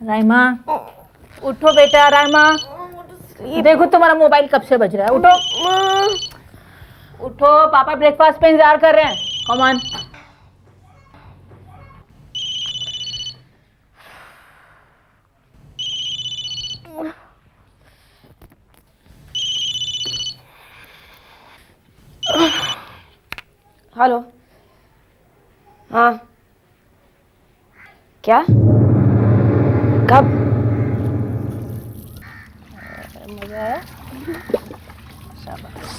राइमा उठो बेटा। राइमा देखो तुम्हारा मोबाइल कब से बज रहा है। उठो उठो, पापा ब्रेकफास्ट पे इंतजार कर रहे हैं। Come on. हेलो। हाँ क्या? कब? मजा आया? शाबाश।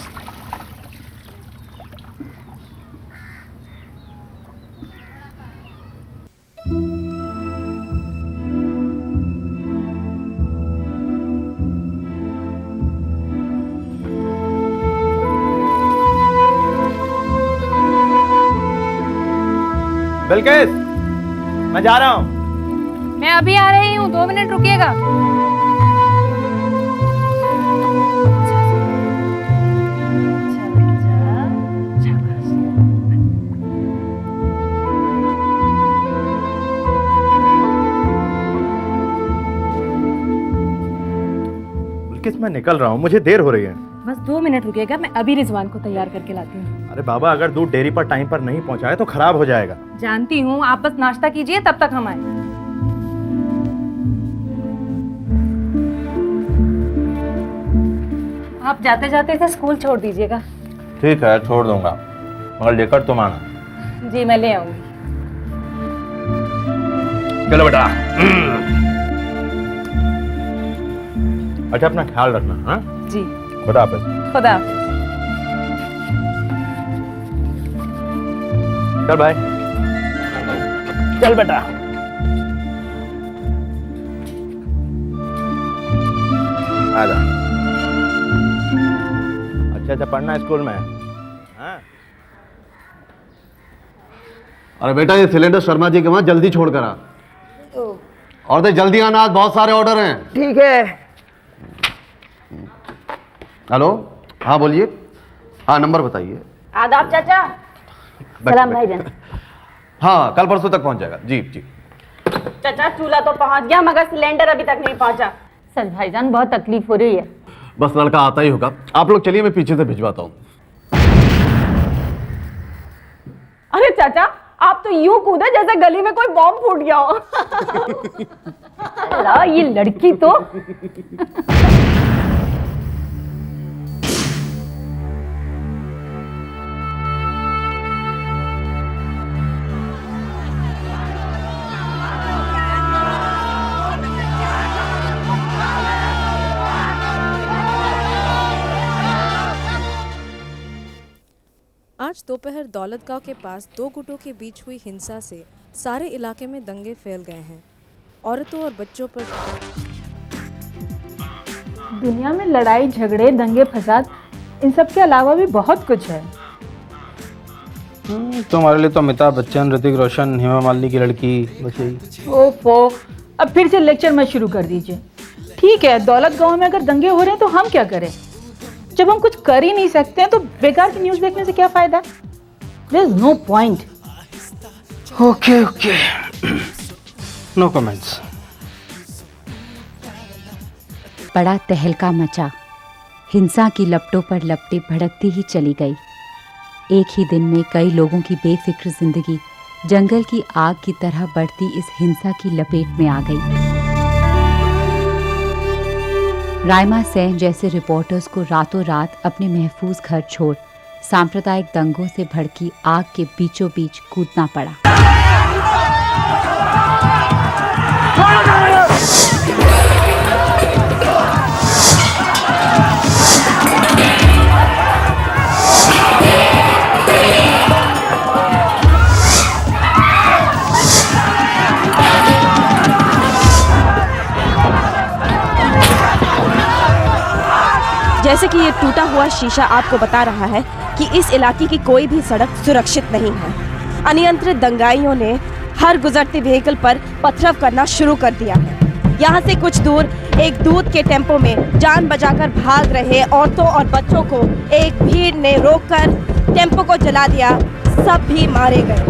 बिल्किस, मैं जा रहा हूँ। मैं अभी आ रही हूँ, 2 मिनट रुकिएगा। बिल्किस, मैं निकल रहा हूँ, मुझे देर हो रही है। बस 2 मिनट रुकिएगा, मैं अभी रिजवान को तैयार करके लाती हूँ। अरे बाबा, अगर दूध डेयरी पर टाइम पर नहीं पहुँचाए तो खराब हो जाएगा। जानती हूँ, आप बस नाश्ता कीजिए, तब तक हम आए। आप जाते जाते इसे स्कूल छोड़ दीजिएगा। ठीक है, छोड़ दूंगा, मगर लेकर तुम आना। जी मैं ले आऊंगी। चलो बेटा। अच्छा, अपना ख्याल रखना। हाँ जी, खुदा हाफिज। खुदा हाफिज। चल भाई, चल बेटा। आ जा। अच्छा पढ़ना है स्कूल में। हाँ अरे बेटा, ये सिलेंडर शर्मा जी के वहां जल्दी छोड़ कर आ। और दे जल्दी आना, आज बहुत सारे ऑर्डर हैं। ठीक है। हेलो, हाँ बोलिए। हाँ नंबर बताइए। आदाब चाचा। सलाम भाईजान। हाँ कल परसों तक पहुंच जाएगा। जी जी। चाचा चूल्हा तो पहुंच गया, मगर सिलेंडर अभी तक नहीं पहुंचा। सच भाईजान, बहुत तकलीफ हो रही है। बस लड़का आता ही होगा। आप लोग चलिए, मैं पीछे से भिजवाता हूँ। अरे चाचा, आप तो यूं कूदे जैसे गली में कोई बॉम्ब फूट गया हो। अल्लाह, ये लड़की तो। आज दोपहर दौलतगांव के पास 2 गुटों के बीच हुई हिंसा से सारे इलाके में दंगे फैल गए हैं। औरतों और बच्चों पर दुनिया में लड़ाई झगड़े दंगे फसाद, इन सब के अलावा भी बहुत कुछ है। तुम्हारे लिए तो अमिताभ बच्चन, ऋतिक रोशन, हेमा मालिनी की लड़की, बस यही। ओफो, अब फिर से लेक्चर मत शुरू कर दीजिए। ठीक है, दौलत गांव में अगर दंगे हो रहे हैं तो हम क्या करें? जब हम कुछ कर ही नहीं सकते हैं तो बेकार की न्यूज़ देखने से क्या फायदा? There is no point. Okay okay, no comments. बड़ा तहलका मचा। हिंसा की लपटों पर लपटें भड़कती ही चली गई। एक ही दिन में कई लोगों की बेफिक्र जिंदगी जंगल की आग की तरह बढ़ती इस हिंसा की लपेट में आ गई। राइमा सेन जैसे रिपोर्टर्स को रातों रात अपने महफूज घर छोड़ सांप्रदायिक दंगों से भड़की आग के बीचों बीच कूदना पड़ा। जैसे कि ये टूटा हुआ शीशा आपको बता रहा है कि इस इलाके की कोई भी सड़क सुरक्षित नहीं है। अनियंत्रित दंगाइयों ने हर गुजरते व्हीकल पर पथराव करना शुरू कर दिया है। यहाँ से कुछ दूर एक दूध के टेम्पो में जान बचाकर भाग रहे औरतों और बच्चों को एक भीड़ ने रोककर टेम्पो को जला दिया। सब भी मारे गए।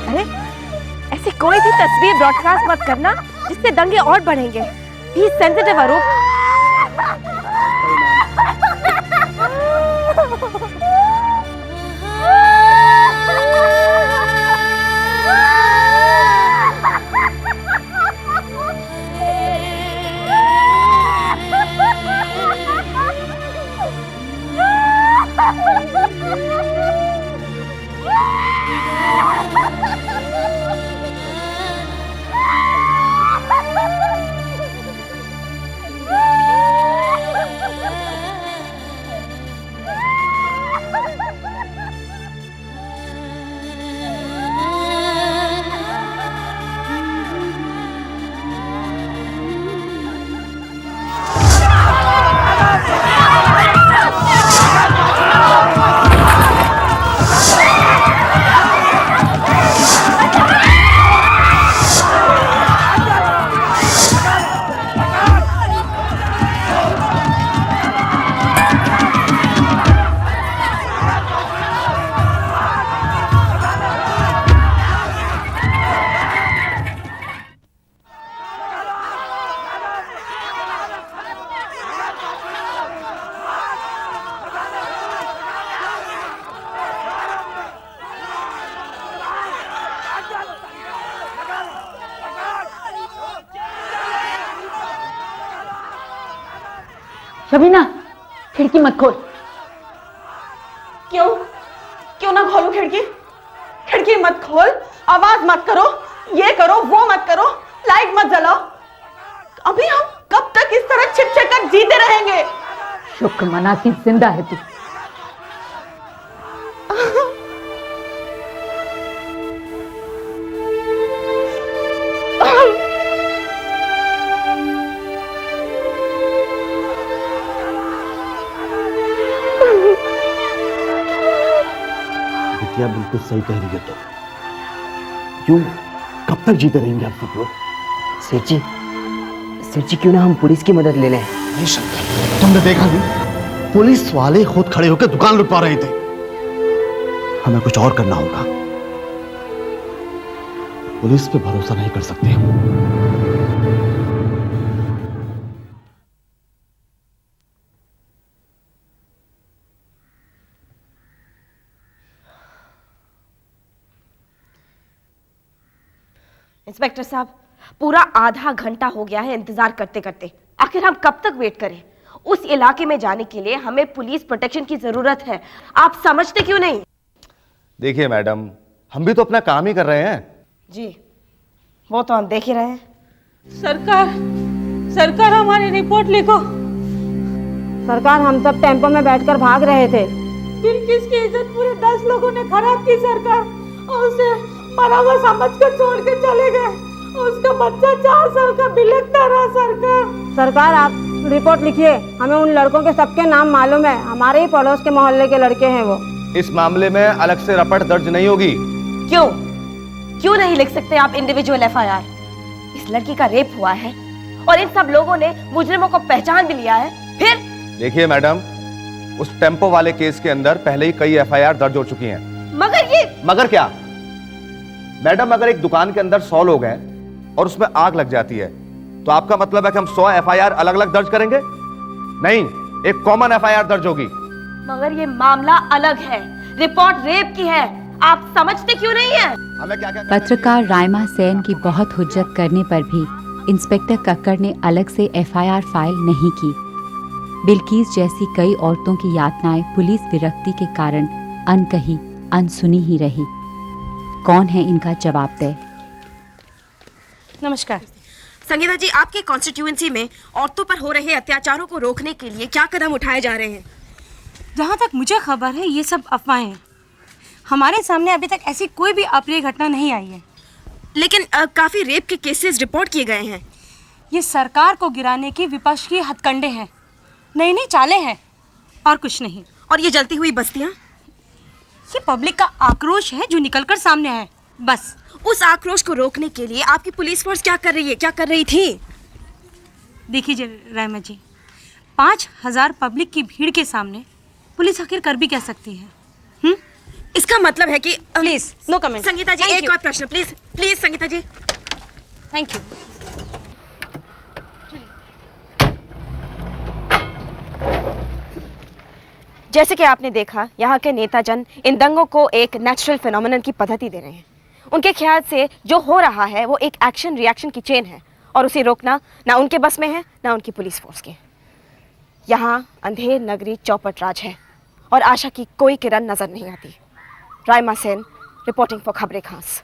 अरे ऐसी कोई भी तस्वीर ब्रॉडकास्ट मत करना जिससे दंगे और बढ़ेंगे। Be sensitive अरूप। शबीना, खिड़की मत खोल। क्यों? क्यों ना खोलूं खिड़की? खिड़की मत खोल, आवाज मत करो, ये करो वो मत करो, लाइट मत जलाओ। अभी हम कब तक इस तरह छिप-छिप कर जीते रहेंगे? शुक्र मना कि जिंदा है तू। बिटिया बिल्कुल सही कह रही है। तो यूं कब तक जीते रहेंगे आप सब लोग? सेठ जी क्यों ना हम पुलिस की मदद ले लें? ये शंकर, तुमने देखा नहीं? पुलिस वाले खुद खड़े होकर दुकान लुटवा रहे थे। हमें कुछ और करना होगा। पुलिस पे भरोसा नहीं कर सकते हम। इंस्पेक्टर साहब, पूरा आधा घंटा हो गया है इंतजार करते करते। आखिर हम कब तक वेट करें? उस इलाके में जाने के लिए हमें पुलिस प्रोटेक्शन की जरूरत है। आप समझते क्यों नहीं? देखिए मैडम, हम भी तो अपना काम ही कर रहे हैं। जी, वो तो हम देख ही रहे हैं। सरकार हमारी रिपोर्ट लिखो। सरकार, हम सब टेम्पो में बैठकर भाग रहे थे। फिर किसकी इज्जत पूरे 10 लोगों ने खराब की सरकार, और उसे मरा हुआ समझकर छोड़ के चले गए। उसका बच्चा 4 साल का बिलखता रहा। सरकार, आप रिपोर्ट लिखिए। हमें उन लड़कों के सबके नाम मालूम है। हमारे ही पड़ोस के मोहल्ले के लड़के हैं वो। इस मामले में अलग से रपट दर्ज नहीं होगी। क्यों नहीं लिख सकते आप इंडिविजुअल एफआईआर? इस लड़की का रेप हुआ है और इन सब लोगों ने मुजरिमों को पहचान भी लिया है। फिर देखिए मैडम, उस टेम्पो वाले केस के अंदर पहले ही कई एफआईआर दर्ज हो चुकी हैं। मगर क्या मैडम, अगर एक दुकान के अंदर 100 लोग हैं और उसमें आग लग जाती है तो आपका मतलब है कि हम 100 एफआईआर अलग अलग दर्ज करेंगे? नहीं, एक कॉमन एफआईआर दर्ज होगी। मगर ये मामला अलग है, रिपोर्ट रेप की है। आप समझते क्यों नहीं है? हमें क्या क्या पत्रकार राइमा सेन की बहुत हुज्जत करने पर भी इंस्पेक्टर कक्कड़ ने अलग से एफआईआर फाइल नहीं की। बिल्किस जैसी कई औरतों की यातनाएं पुलिस विरक्ति के कारण अनकही अनसुनी ही रही। कौन है इनका जवाबदेह? नमस्कार संगीता जी, आपके कॉन्स्टिट्यूएंसी में औरतों पर हो रहे अत्याचारों को रोकने के लिए क्या कदम उठाए जा रहे हैं? जहाँ तक मुझे खबर है ये सब अफवाहें हैं। हमारे सामने अभी तक ऐसी कोई भी अप्रिय घटना नहीं आई है। लेकिन काफी रेप के केसेस रिपोर्ट किए गए हैं। ये सरकार को गिराने की विपक्ष की हथकंडे हैं, नई नई चालें हैं, और कुछ नहीं। और ये जलती हुई बस्तियां, ये पब्लिक का आक्रोश है जो निकलकर सामने है, बस। उस आक्रोश को रोकने के लिए आपकी पुलिस फोर्स क्या कर रही है, क्या कर रही थी? देखिए रायमा जी, 5000 पब्लिक की भीड़ के सामने पुलिस आखिर कर भी क्या सकती है? इसका मतलब है कि please no comment. Sangeeta ji, एक और प्रश्न please, please Sangeeta ji. Thank you. जैसे कि आपने देखा, यहाँ के नेताजन इन दंगों को एक नेचुरल फिनोमेनन की पद्धति दे रहे हैं। उनके ख्याल से जो हो रहा है वो एक एक्शन रिएक्शन की चेन है, और उसे रोकना ना उनके बस में है ना उनकी पुलिस फोर्स के। यहाँ अंधेर नगरी चौपट राज है और आशा की कोई किरण नजर नहीं आती। राइमा सेन रिपोर्टिंग फॉर खबरें खास।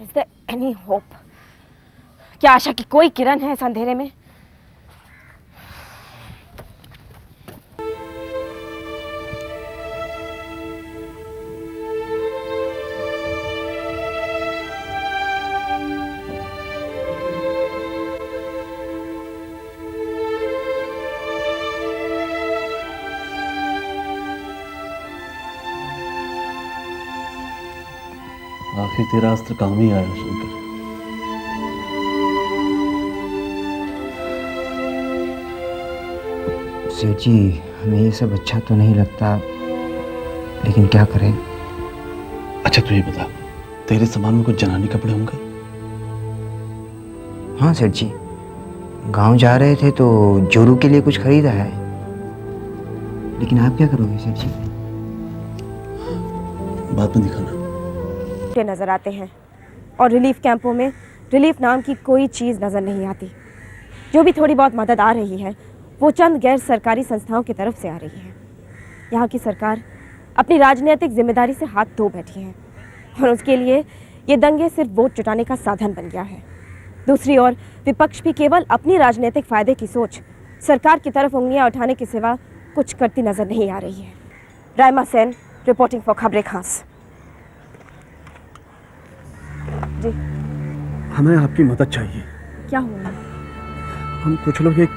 Is there any hope? क्या आशा की कोई किरण है इस अंधेरे में? आखिर तेरा अस्त्र काम ही आया शंकर। सेठ जी, हमें ये सब अच्छा तो नहीं लगता, लेकिन क्या करें? अच्छा तू ये बता, तेरे सामान में कुछ जनानी कपड़े होंगे? हाँ सेठ जी, गांव जा रहे थे तो जोरू के लिए कुछ खरीदा है। लेकिन आप क्या करोगे सेठ जी? बाद में दिखाना। नजर आते हैं और रिलीफ कैंपों में रिलीफ नाम की कोई चीज़ नज़र नहीं आती। जो भी थोड़ी बहुत मदद आ रही है वो चंद गैर सरकारी संस्थाओं की तरफ से आ रही है। यहाँ की सरकार अपनी राजनीतिक जिम्मेदारी से हाथ धो बैठी है और उसके लिए ये दंगे सिर्फ वोट जुटाने का साधन बन गया है। दूसरी ओर विपक्ष भी केवल अपनी राजनीतिक फायदे की सोच सरकार की तरफ उंगलियां उठाने के सिवा कुछ करती नजर नहीं आ रही है। राइमा सेन रिपोर्टिंग फॉर खबरें खास। जी, हमें आपकी मदद चाहिए। क्या हुआ? हम कुछ लोग एक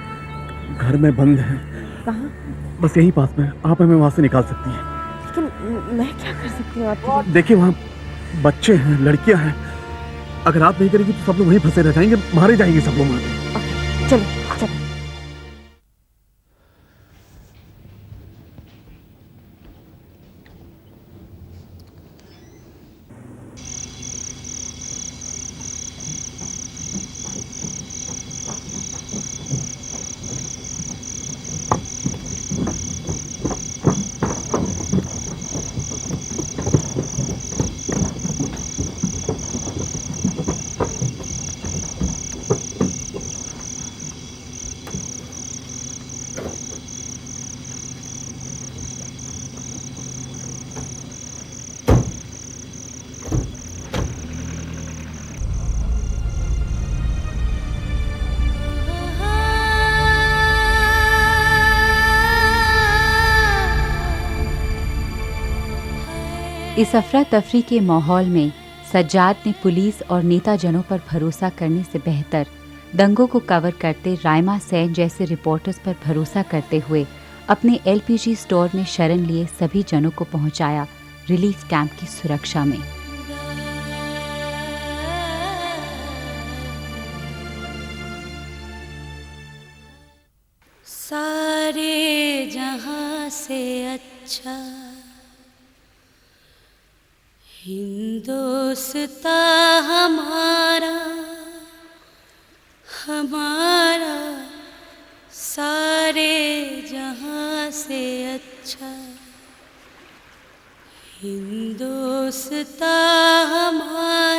घर में बंद हैं। कहाँ? बस यही पास में, आप हमें वहां से निकाल सकती हैं। लेकिन मैं क्या कर सकती हूँ आपके लिए? देखिए वहाँ बच्चे हैं, लड़कियां हैं। अगर आप नहीं करेंगी तो सब लोग वहीं फंसे रह जाएंगे, मारे जाएंगे सब लोग। चलो चलो। इस अफरा तफरी के माहौल में सज्जाद ने पुलिस और नेताजनों पर भरोसा करने से बेहतर दंगों को कवर करते राइमा सेन जैसे रिपोर्टर्स पर भरोसा करते हुए अपने एलपीजी स्टोर में शरण लिए सभी जनों को पहुंचाया रिलीफ कैंप की सुरक्षा में। सारे जहां से अच्छा हिंदोस्तां हमारा, हमारा अच्छा हिंदोस्तां हमारा